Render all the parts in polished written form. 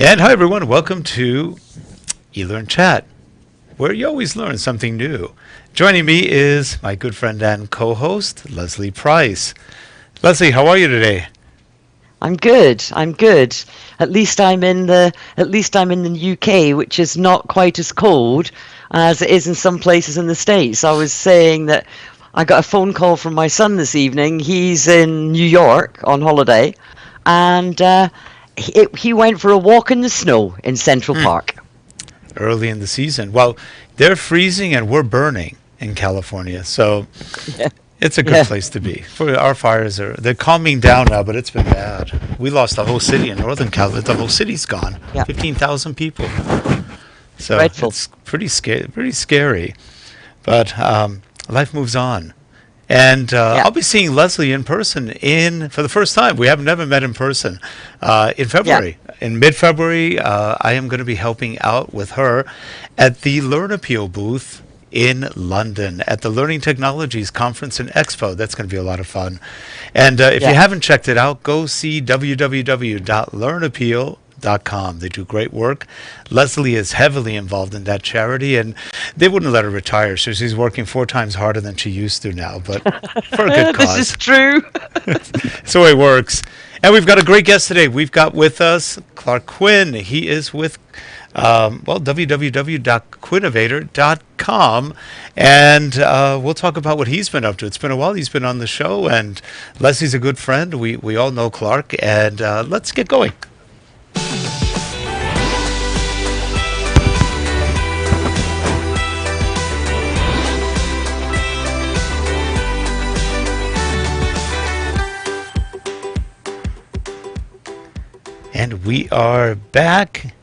And hi everyone, welcome to eLearnChat, where you always learn something new. Joining me is my good friend and co-host, Lesley Price. Lesley, how are you today? I'm good. At least I'm in the UK, which is not quite as cold as it is in some places in the States. I was saying that I got a phone call from my son this evening. He's in New York on holiday, and he went for a walk in the snow in Central Park. Early in the season. Well, they're freezing and we're burning in California, so it's a good place to be. For our fires they're calming down now, but it's been bad. We lost the whole city in Northern California. The whole city's gone. 15,000 people. So Dreadful. It's pretty scary. But life moves on. And I'll be seeing Lesley in person for the first time. We have never met in person in February. In mid-February, I am going to be helping out with her at the Learn Appeal booth in London at the Learning Technologies Conference and Expo. That's going to be a lot of fun. And if you haven't checked it out, go see www.learnappeal.com. They do great work. Lesley is heavily involved in that charity, and they wouldn't let her retire, so she's working 4 times harder than she used to now, but for a good cause. This is true. So it works. And we've got a great guest today. We've got with us Clark Quinn. He is with www.quinnovator.com, and we'll talk about what he's been up to. It's been a while he's been on the show, and Lesley's a good friend. We all know Clark, and let's get going. And we are back,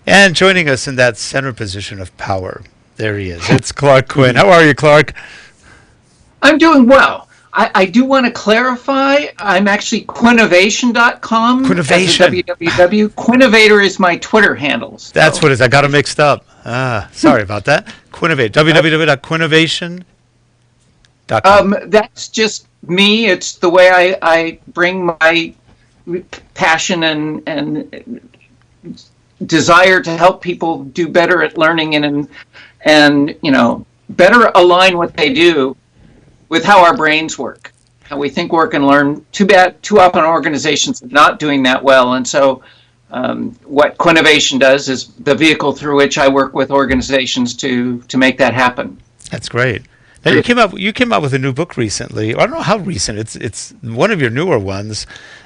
and joining us in that center position of power, there he is. It's Clark Quinn. How are you, Clark? I'm doing well. I do want to clarify, I'm actually Quinnovation.com. Quinnovation. Quinnovator is my Twitter handle. So. That's what it is. I got it mixed up. Sorry about that. Quinnovate. www.quinnovation.com. That's just me. It's the way I bring my passion and desire to help people do better at learning and better align what they do with how our brains work, how we think, work, and learn. Too often organizations are not doing that well, and so what Quinnovation does is the vehicle through which I work with organizations to make that happen. That's great. Now you came out with a new book recently. I don't know how recent. It's one of your newer ones.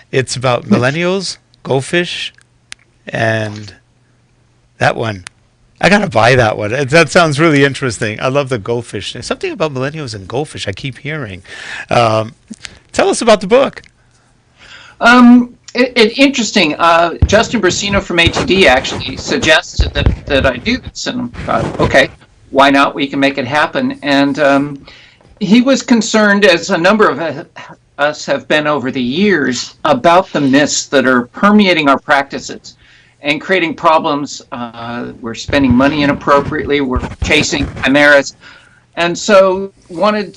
It's about Millennials, Goldfish, and that one. I got to buy that one. That sounds really interesting. I love the Goldfish. There's something about Millennials and Goldfish I keep hearing. Tell us about the book. Interesting. Justin Brasino from Ph.D. actually suggested that I do this, and okay, why not? We can make it happen. And he was concerned, as a number of us have been over the years, about the myths that are permeating our practices and creating problems. We're spending money inappropriately, we're chasing chimeras, and so wanted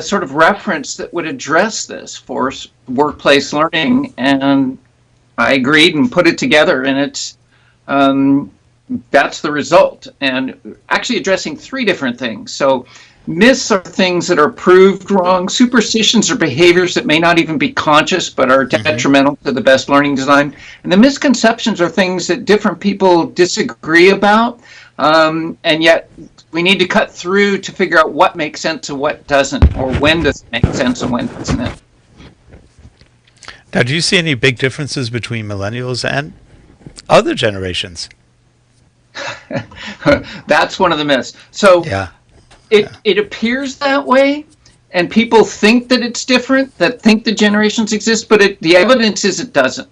sort of reference that would address this for workplace learning, and I agreed and put it together, and it's that's the result, and actually addressing 3 different things. So myths are things that are proved wrong. Superstitions are behaviors that may not even be conscious but are detrimental to the best learning design. And the misconceptions are things that different people disagree about, and yet we need to cut through to figure out what makes sense and what doesn't, or when does it make sense and when doesn't it. Now, do you see any big differences between millennials and other generations? That's one of the myths. So it appears that way, and people think that it's different, that think the generations exist, but the evidence is it doesn't.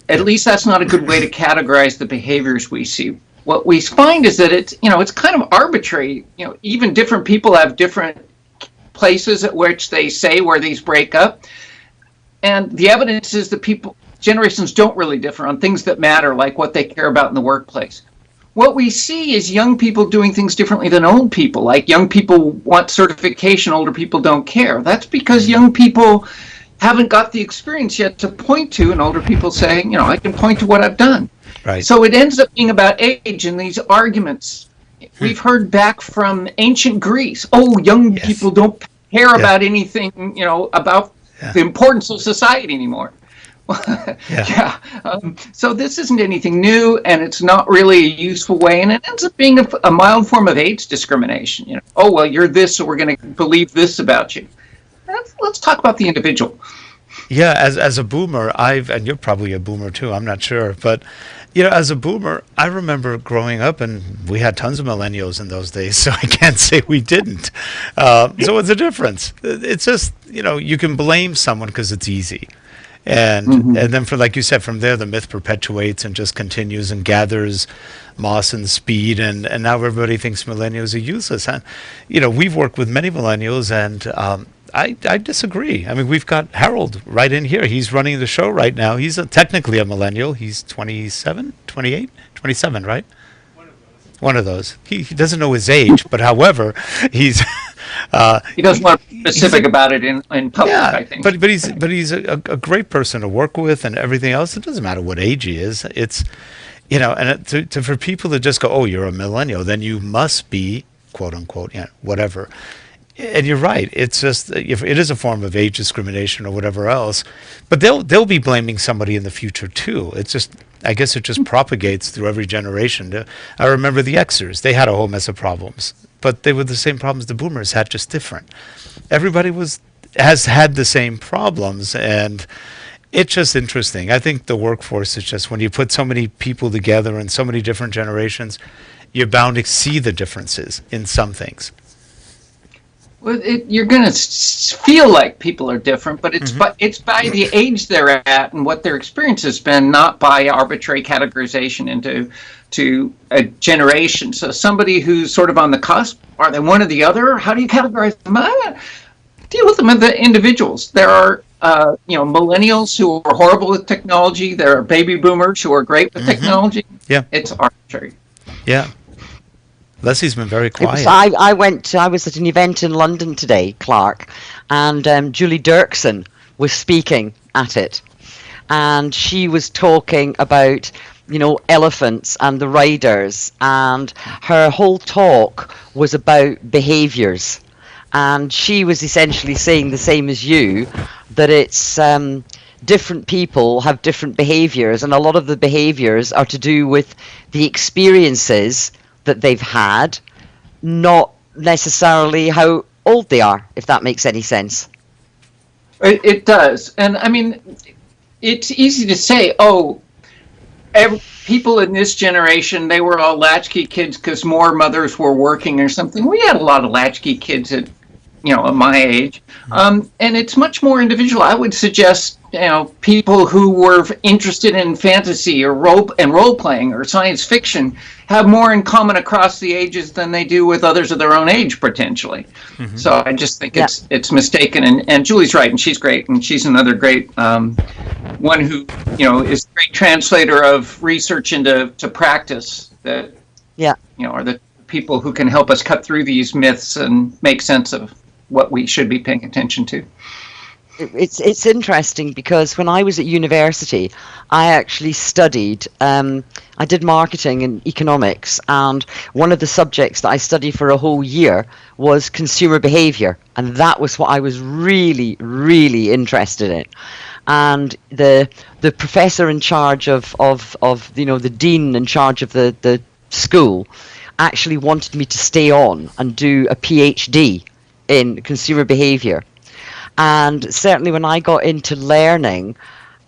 At least that's not a good way to categorize the behaviors we see. What we find is that it's kind of arbitrary. Even different people have different places at which they say where these break up, and the evidence is that generations don't really differ on things that matter, like what they care about in the workplace. What we see is young people doing things differently than old people. Like, young people want certification, older people don't care. That's because young people haven't got the experience yet to point to, and older people saying, I can point to what I've done. Right. So it ends up being about age and these arguments. We've heard back from ancient Greece, oh, young Yes. people don't care Yeah. about anything, about Yeah. the importance of society anymore. Yeah. So this isn't anything new, and it's not really a useful way, and it ends up being a mild form of age discrimination. Oh, well, you're this, so we're going to believe this about you. Let's talk about the individual. Yeah, as a boomer, and you're probably a boomer too, I'm not sure, but as a boomer, I remember growing up, and we had tons of millennials in those days, so I can't say we didn't. So what's the difference? It's just, you can blame someone because it's easy. And then, like you said, from there, the myth perpetuates and just continues and gathers moss and speed, and now everybody thinks millennials are useless. And, we've worked with many millennials, and I disagree. I mean, we've got Harold right in here. He's running the show right now. He's technically a millennial. He's 27, 28, 27, right? One of those. He doesn't know his age, but however, he's... he doesn't want to be specific about it in public, I think. But he's a great person to work with and everything else. It doesn't matter what age he is. It's, and for people to just go, oh, you're a millennial, then you must be, quote unquote, whatever. And you're right. It's just, if it is a form of age discrimination or whatever else, but they'll be blaming somebody in the future too. It's just, I guess it just propagates through every generation. I remember the Xers; they had a whole mess of problems, but they were the same problems the Boomers had, just different. Everybody has had the same problems, and it's just interesting. I think the workforce is just, when you put so many people together in so many different generations, you're bound to see the differences in some things. Well, you're going to feel like people are different, but it's by the age they're at and what their experience has been, not by arbitrary categorization into a generation. So somebody who's sort of on the cusp, are they one or the other? How do you categorize them? Deal with them as the individuals. There are millennials who are horrible with technology. There are baby boomers who are great with technology. Yeah, it's arbitrary. Yeah. Lesley's been very quiet. I was at an event in London today, Clark, and Julie Dirksen was speaking at it, and she was talking about elephants and the riders, and her whole talk was about behaviors, and she was essentially saying the same as you, that it's different people have different behaviors, and a lot of the behaviors are to do with the experiences that they've had, not necessarily how old they are, if that makes any sense. It does. And I mean, it's easy to say, people in this generation, they were all latchkey kids because more mothers were working or something. We had a lot of latchkey kids at my age. And it's much more individual. I would suggest, people who were interested in fantasy or role playing or science fiction have more in common across the ages than they do with others of their own age, potentially. So I just think it's mistaken. And Julie's right, and she's great, and she's another great one who is a great translator of research into practice. That are the people who can help us cut through these myths and make sense of what we should be paying attention to. It's interesting because when I was at university, I actually studied, I did marketing and economics, and one of the subjects that I studied for a whole year was consumer behavior, and that was what I was really, really interested in. And the professor in charge of the dean in charge of the school actually wanted me to stay on and do a Ph.D. in consumer behavior. And certainly when I got into learning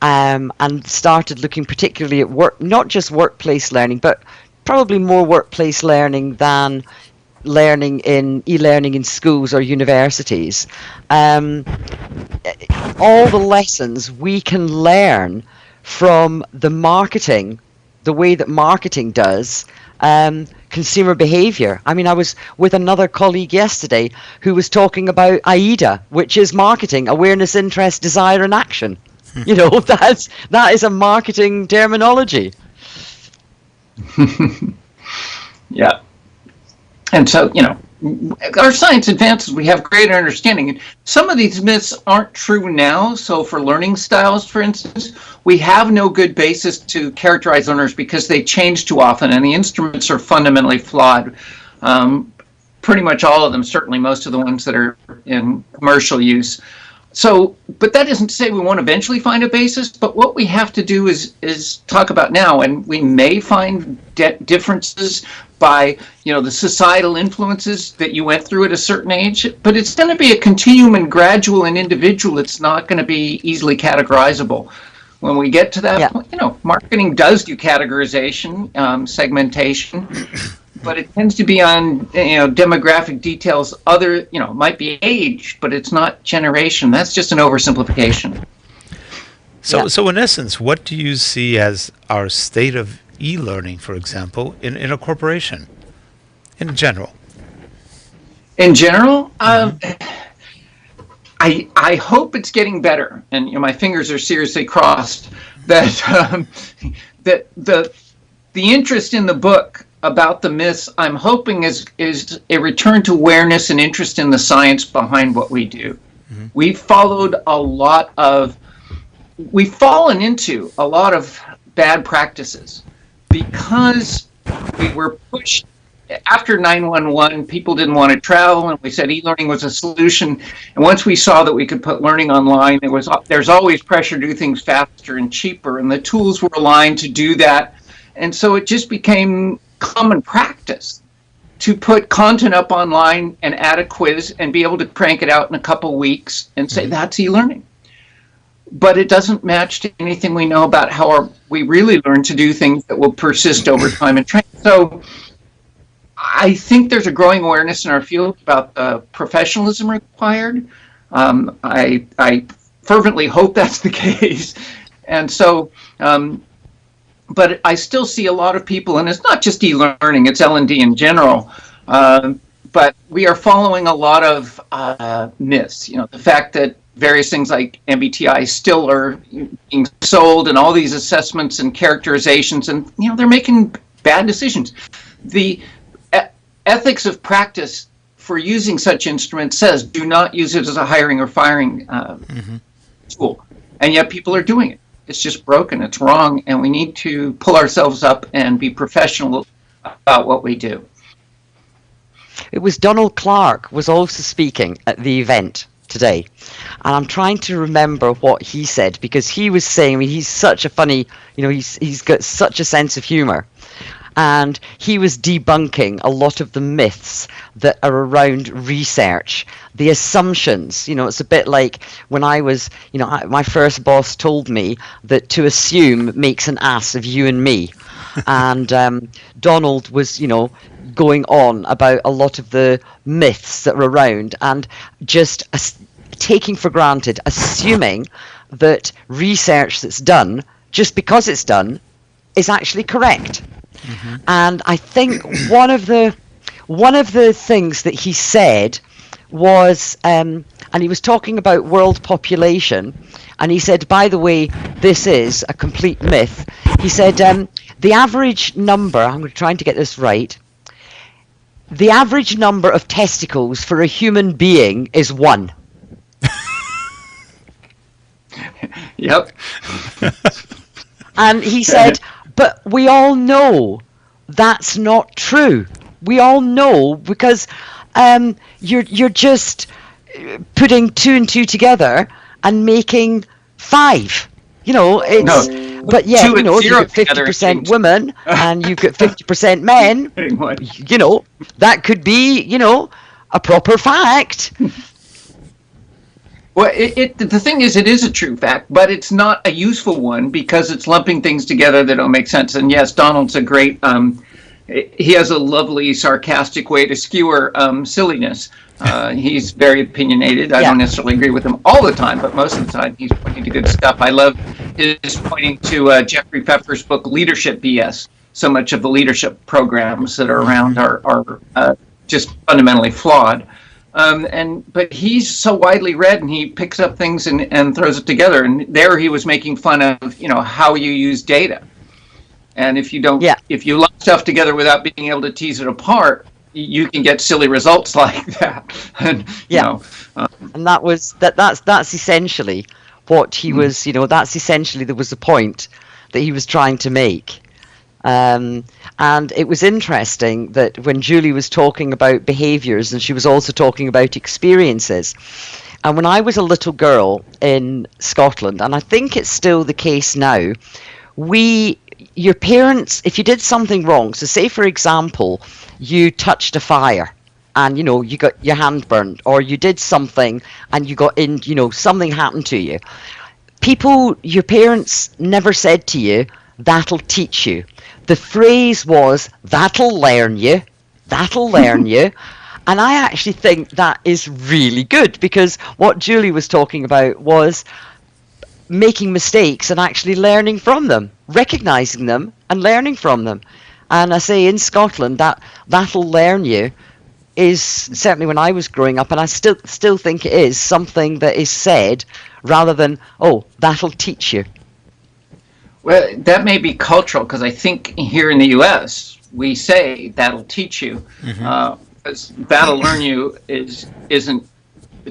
and started looking particularly at work, not just workplace learning, but probably more workplace learning than learning in e-learning in schools or universities, all the lessons we can learn from the way that marketing does consumer behavior. I mean, I was with another colleague yesterday who was talking about AIDA, which is marketing, awareness, interest, desire, and action. That is a marketing terminology. Yeah. And so, our science advances, we have greater understanding. Some of these myths aren't true now. So for learning styles, for instance, we have no good basis to characterize learners because they change too often and the instruments are fundamentally flawed. Pretty much all of them, certainly most of the ones that are in commercial use. So, but that isn't to say we won't eventually find a basis, but what we have to do is talk about now, and we may find differences by, the societal influences that you went through at a certain age, but it's going to be a continuum and gradual and individual. It's not going to be easily categorizable. When we get to that point, marketing does do categorization, segmentation, but it tends to be on, demographic details. Other, might be age, but it's not generation. That's just an oversimplification. So in essence, what do you see as our state of e-learning, for example, in a corporation, in general? In general, I hope it's getting better, and my fingers are seriously crossed that that the interest in the book about the myths, I'm hoping is a return to awareness and interest in the science behind what we do. Mm-hmm. We've fallen into a lot of bad practices because we were pushed. After 9/11, people didn't want to travel, and we said e-learning was a solution. And once we saw that we could put learning online, there's always pressure to do things faster and cheaper, and the tools were aligned to do that. And so it just became common practice to put content up online and add a quiz and be able to crank it out in a couple weeks and say that's e-learning. But it doesn't match to anything we know about how we really learn to do things that will persist over time and train. So I think there's a growing awareness in our field about the professionalism required. I fervently hope that's the case. And so, but I still see a lot of people, and it's not just e-learning, it's L&D in general, but we are following a lot of myths. The fact that various things like MBTI still are being sold, and all these assessments and characterizations, and they're making bad decisions. The ethics of practice for using such instruments says do not use it as a hiring or firing tool, and yet people are doing it. It's just broken, it's wrong, and we need to pull ourselves up and be professional about what we do. It was Donald Clark was also speaking at the event today, and I'm trying to remember what he said, because he was saying, he's such a funny, he's got such a sense of humor, and he was debunking a lot of the myths that are around research, the assumptions. It's a bit like when I was, my first boss told me that to assume makes an ass of you and me. And Donald was, going on about a lot of the myths that were around, and just taking for granted, assuming that research that's done, just because it's done, is actually correct. Mm-hmm. And I think one of the things that he said was, and he was talking about world population, and he said, by the way, this is a complete myth. He said, the average number, I'm trying to get this right, the average number of testicles for a human being is 1. Yep. And he said, but we all know that's not true. We all know, because you're just putting 2 and 2 together and making 5. It's no. But yeah, you've got 50% women and you've got 50% men. That could be, a proper fact. Well, the thing is, it is a true fact, but it's not a useful one because it's lumping things together that don't make sense. And yes, Donald's a great, he has a lovely sarcastic way to skewer silliness. He's very opinionated. I don't necessarily agree with him all the time, but most of the time he's pointing to good stuff. I love his pointing to Jeffrey Pfeffer's book, Leadership BS. So much of the leadership programs that are around are just fundamentally flawed. But he's so widely read, and he picks up things and throws it together. And there he was making fun of, how you use data. And if you don't, if you lump stuff together without being able to tease it apart, you can get silly results like that. And, and that's essentially what he was, that's essentially, there was a point that he was trying to make. And it was interesting that when Julie was talking about behaviors, and she was also talking about experiences. And when I was a little girl in Scotland, and I think it's still the case now, your parents, if you did something wrong, so say for example, you touched a fire and you got your hand burned, or you did something and you got in, something happened to you. Your parents never said to you, that'll teach you. The phrase was, that'll learn you, that'll learn you. And I actually think that is really good, because what Julie was talking about was making mistakes and actually learning from them, recognizing them and learning from them. And I say in Scotland, that'll learn you is certainly, when I was growing up, and I still think it is, something that is said rather than, oh, that'll teach you. Well, that may be cultural, because I think here in the U.S. we say that'll teach you. Because that'll learn you isn't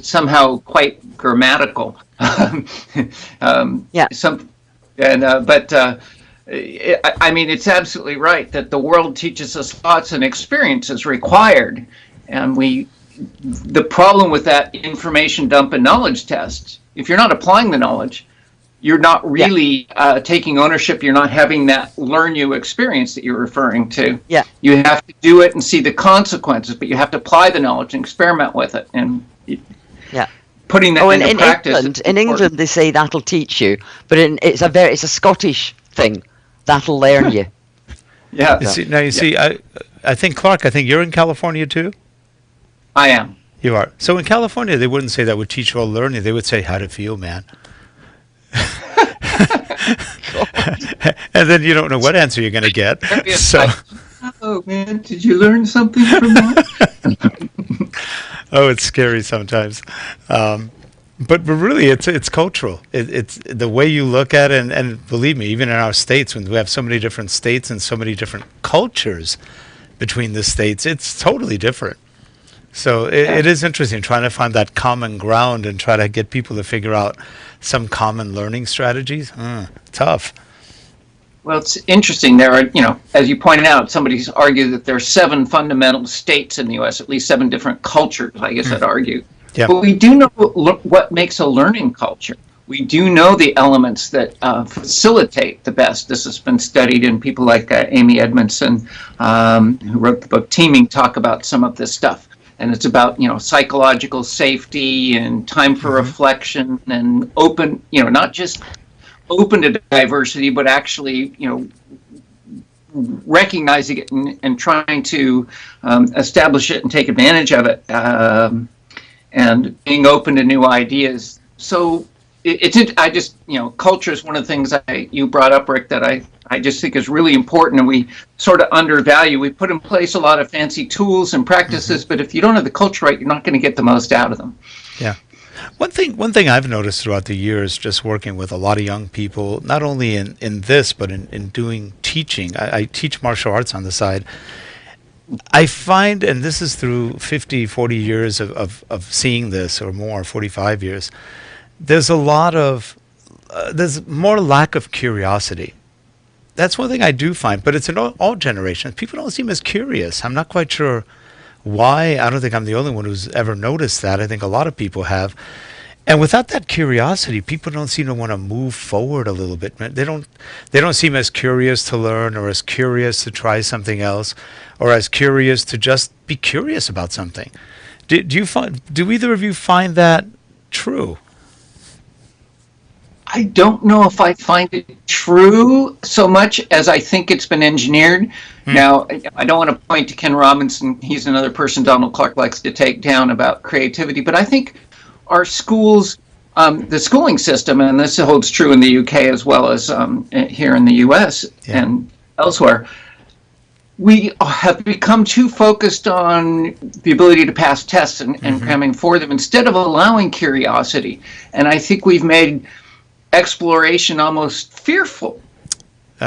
somehow quite grammatical. Yeah. I mean, it's absolutely right that the world teaches us thoughts and experiences required, and the problem with that information dump and knowledge test, if you're not applying the knowledge, you're not really taking ownership. You're not having that learn you experience that you're referring to. Yeah. You have to do it and see the consequences, but you have to apply the knowledge and experiment with it. And putting that into practice. In England, they say that'll teach you, but it's a Scottish thing. That'll learn you. Yeah. You see, I think, Clark, you're in California too? I am. You are. So in California, they wouldn't say that would teach you all learning. They would say how to feel, man. And then you don't know what answer you're going to get. So, oh man, did you learn something from that? Oh, it's scary sometimes. But really, it's cultural. It's the way you look at it, and believe me, even in our states, when we have so many different states and so many different cultures between the states, it's totally different. So it is interesting trying to find that common ground and try to get people to figure out some common learning strategies. Tough. Well, it's interesting. There are, as you pointed out, somebody's argued that there are 7 fundamental states in the U.S., at least 7 different cultures, I guess I'd argue. Yeah. But we do know what makes a learning culture. We do know the elements that facilitate the best. This has been studied, and people like Amy Edmondson, who wrote the book Teaming, talk about some of this stuff. And it's about, psychological safety and time for reflection and open, not just open to diversity, but actually, recognizing it and trying to establish it and take advantage of it, and being open to new ideas. So culture is one of the things you brought up, Rick, that I just think is really important, and we sort of undervalue. We put in place a lot of fancy tools and practices, but if you don't have the culture right, you're not going to get the most out of them. Yeah. One thing I've noticed throughout the years, just working with a lot of young people, not only in this, but in doing teaching. I teach martial arts on the side. I find, and this is through 50, 40 years of seeing this, or more, 45 years, there's more lack of curiosity. That's one thing I do find, but it's in all generations. People don't seem as curious. I'm not quite sure why. I don't think I'm the only one who's ever noticed that. I think a lot of people have. And without that curiosity, people don't seem to want to move forward a little bit. They don't seem as curious to learn, or as curious to try something else, or as curious to just be curious about something. Do either of you find that true? I don't know if I find it true so much as I think it's been engineered. Now, I don't want to point to Ken Robinson. He's another person Donald Clark likes to take down about creativity. But I think our schools, the schooling system, and this holds true in the UK as well as here in the US and elsewhere, we have become too focused on the ability to pass tests and cramming for them instead of allowing curiosity. And I think we've made exploration almost fearful.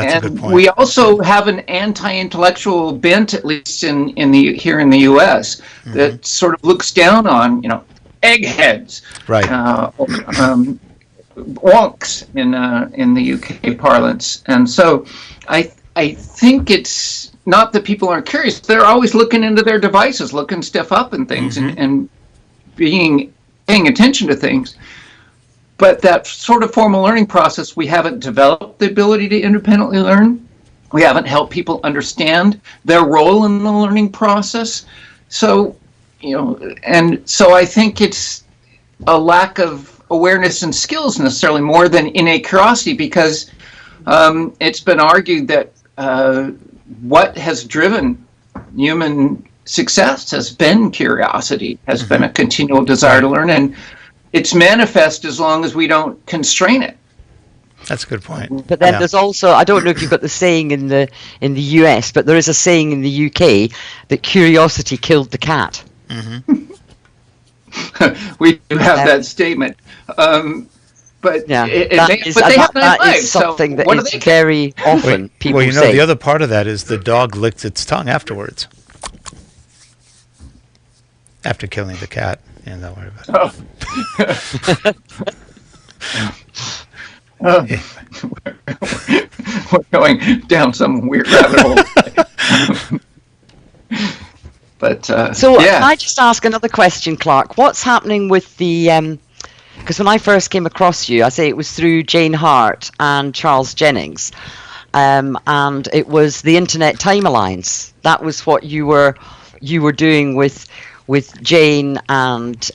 That's a good And point. we also have an anti-intellectual bent, at least here in the U.S., that sort of looks down on, eggheads, Right. or, wonks in the UK parlance. And so I think it's not that people aren't curious; they're always looking into their devices, looking stuff up and things, and paying attention to things. But that sort of formal learning process, we haven't developed the ability to independently learn. We haven't helped people understand their role in the learning process. So, and so I think it's a lack of awareness and skills necessarily more than innate curiosity, because it's been argued that what has driven human success has been curiosity, has been a continual desire to learn, and it's manifest as long as we don't constrain it. That's a good point. But then there's also, I don't know if you've got the saying in the US, but there is a saying in the UK that curiosity killed the cat. We do have that statement. But Yeah, they have that lives, is something so that what do is they very often people Well, say. the other part of that is the dog licked its tongue afterwards. After killing the cat. Yeah, don't worry about it. We're going down some weird rabbit hole. But So can I just ask another question, Clark? What's happening with the, because when I first came across you, I say it was through Jane Hart and Charles Jennings, and it was the Internet Time Alliance. That was what you were doing with Jane and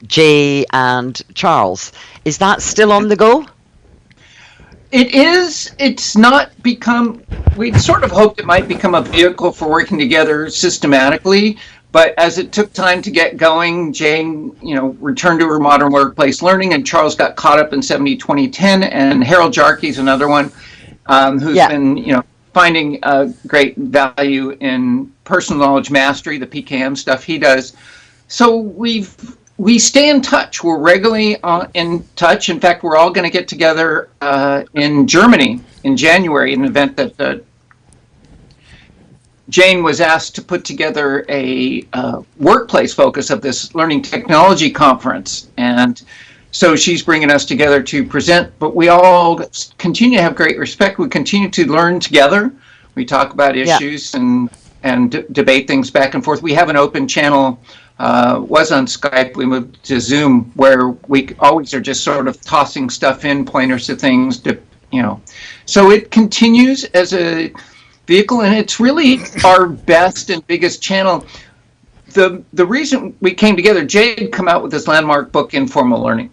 Jay and Charles. Is that still on the go? it is. It's not become. We sort of hoped it might become a vehicle for working together systematically. But as it took time to get going, Jane, returned to her modern workplace learning, and Charles got caught up in 2010, and Harold Jarkey's another one who's been, finding great value in personal knowledge mastery, the PKM stuff he does. So we stay in touch. We're regularly in touch. In fact, we're all going to get together in Germany in January, an event that Jane was asked to put together a workplace focus of this learning technology conference. And so she's bringing us together to present, but we all continue to have great respect. We continue to learn together. We talk about issues and debate things back and forth. We have an open channel, was on Skype. We moved to Zoom, where we always are just sort of tossing stuff in, pointers to things, So it continues as a vehicle, and it's really our best and biggest channel. The reason we came together, Jay had come out with this landmark book, Informal Learning,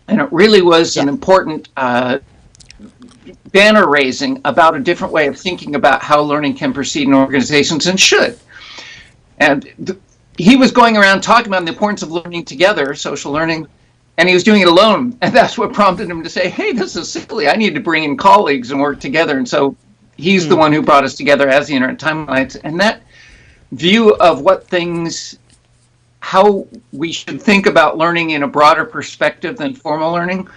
and it really was an important banner raising about a different way of thinking about how learning can proceed in organizations, and should. And he was going around talking about the importance of learning together, social learning, and he was doing it alone. And that's what prompted him to say, hey, this is silly. I need to bring in colleagues and work together. And so he's the one who brought us together as the Internet Time Alliance. And that view of how we should think about learning in a broader perspective than formal learning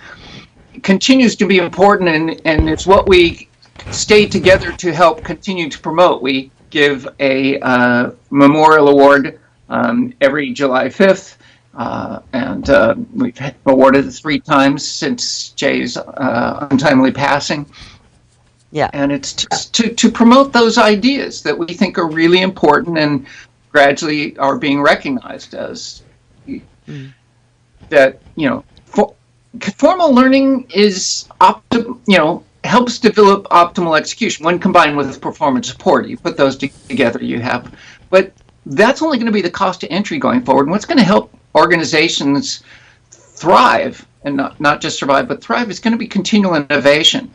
continues to be important, and it's what we stay together to help continue to promote. We give a memorial award every July 5th, and we've awarded it 3 times since Jay's untimely passing. Yeah. And it's to promote those ideas that we think are really important and gradually are being recognized as that, formal learning is helps develop optimal execution when combined with performance support. You put those together, but that's only going to be the cost to entry going forward. And what's going to help organizations thrive, and not just survive, but thrive, is going to be continual innovation.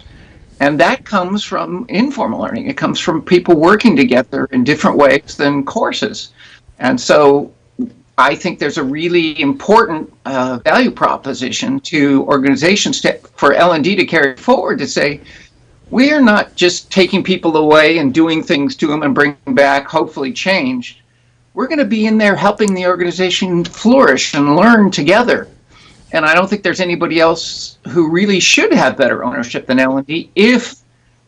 And that comes from informal learning. It comes from people working together in different ways than courses. And so I think there's a really important value proposition to organizations for L&D to carry forward, to say, we are not just taking people away and doing things to them and bringing back, hopefully, change. We're going to be in there helping the organization flourish and learn together. and I don't think there's anybody else who really should have better ownership than L&D if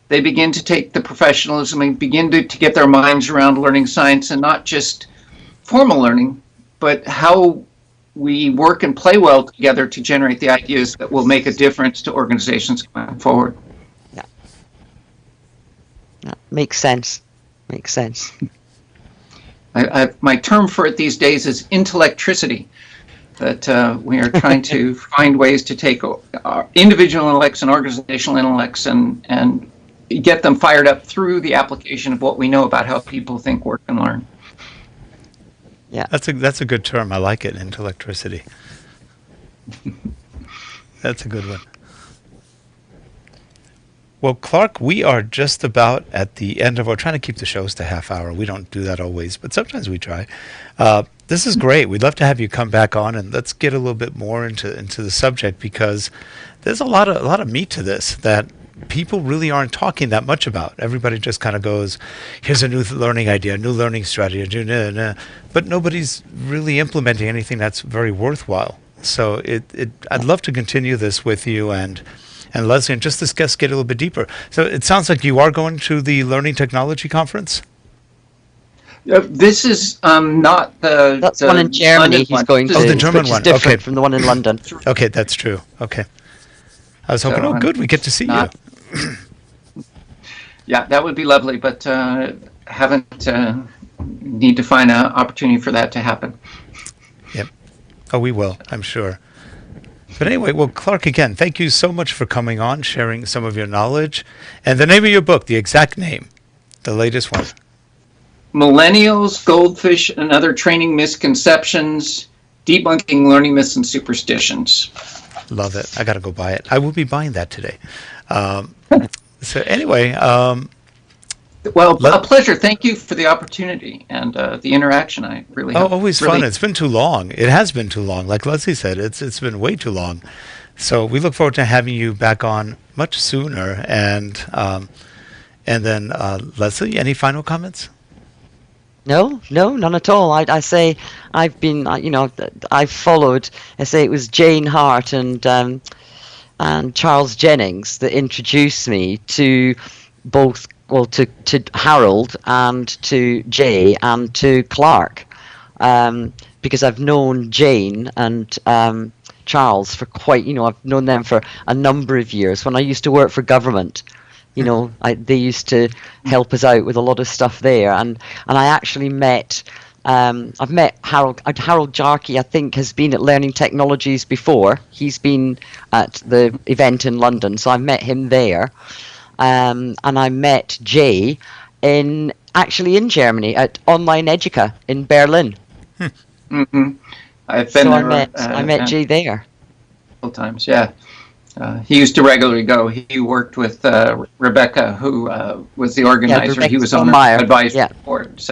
they begin to take the professionalism and begin to get their minds around learning science, and not just formal learning, but how we work and play well together to generate the ideas that will make a difference to organizations going forward. Yeah. Yeah. Makes sense. Makes sense. My term for it these days is intellectricity. That we are trying to find ways to take our individual intellects and organizational intellects and get them fired up through the application of what we know about how people think, work, and learn. Yeah, that's a good term. I like it, intellectricity. That's a good one. Well, Clark, we are just about at the end of our trying to keep the shows to half hour. We don't do that always, but sometimes we try. This is great. We'd love to have you come back on, and let's get a little bit more into the subject, because there's a lot of meat to this that people really aren't talking that much about. Everybody just kind of goes, here's a new learning idea, a new learning strategy, but nobody's really implementing anything that's very worthwhile. So I'd love to continue this with you and Lesley, and just discuss, get a little bit deeper. So it sounds like you are going to the Learning Technology Conference? This is not the... That's one in Germany he's going to. Oh, the German which one. is different Okay. from the one in London. Okay, that's true. Okay. I was hoping, good, we get to see you. Yeah, that would be lovely, but haven't need to find an opportunity for that to happen. Yep. Oh, we will, I'm sure. But anyway, well, Clark, again, thank you so much for coming on, sharing some of your knowledge. And the name of your book, the exact name, the latest one. Millennials, Goldfish, and Other Training Misconceptions, Debunking Learning Myths and Superstitions. Love it. I got to go buy it. I will be buying that today. So anyway. Well, a pleasure. Thank you for the opportunity and the interaction. I really always fun. It's been too long. It has been too long. Like Lesley said, it's been way too long. So we look forward to having you back on much sooner. And then Lesley, any final comments? No, none at all. I say I've been, I've followed. I say it was Jane Hart and Charles Jennings that introduced me to both. Well, to Harold and to Jay and to Clark, because I've known Jane and Charles for I've known them for a number of years. When I used to work for government, they used to help us out with a lot of stuff there. And I actually met, I've met Harold Jarkey, I think, has been at Learning Technologies before. He's been at the event in London, so I met him there. And I met Jay in Germany at Online Educa in Berlin. Mm-hmm. I've been there. I met Jay there. Several times, yeah. He used to regularly go. He worked with Rebecca, who was the organizer. He was on her advisory board,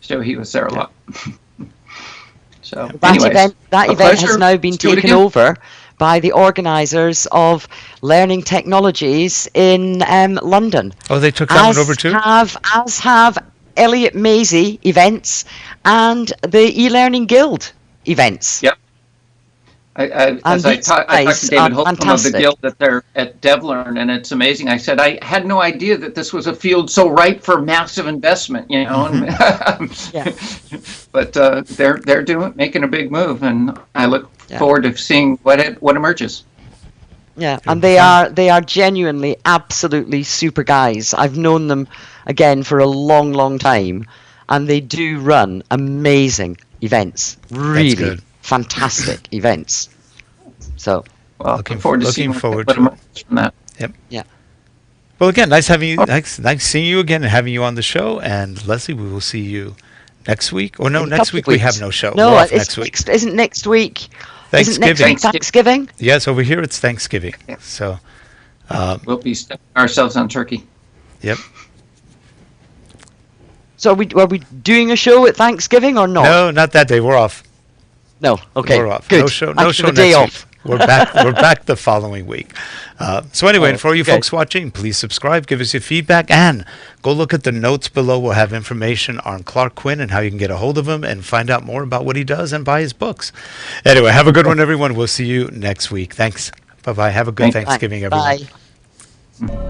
so he was there a lot. So that event has now been taken over by the organisers of Learning Technologies in London. Oh, they took that one over too? As have Elliot Maisy events and the eLearning Guild events. Yep. I talked to David Holcomb of the Guild that they're at DevLearn, and it's amazing. I said, I had no idea that this was a field so ripe for massive investment, But they're making a big move, and I look forward to seeing what emerges. Yeah, and they are genuinely, absolutely super guys. I've known them again for a long, long time, and they do run amazing events. Really fantastic events. So, well, looking forward to seeing what emerges from that. Yep. Yeah. Well, again, nice having you. Nice seeing you again and having you on the show. And Lesley, we will see you next week. Or no, next week we have no show. No, it's next week. Isn't next week? Thanksgiving? Yes, over here it's Thanksgiving. Yeah. So we'll be stepping ourselves on turkey. Yep. So are we doing a show at Thanksgiving or not? No, not that day. We're off. No. Okay. We're off. Good. No show. No show next week. we're back. We're back the following week. So anyway, and for you good. folks watching, please subscribe, give us your feedback, and go look at the notes below. We'll have information on Clark Quinn and how you can get a hold of him and find out more about what he does and buy his books. Anyway, have a good one, everyone. We'll see you next week. Thanks. Bye-bye. Have a good Thanksgiving, everyone. Bye.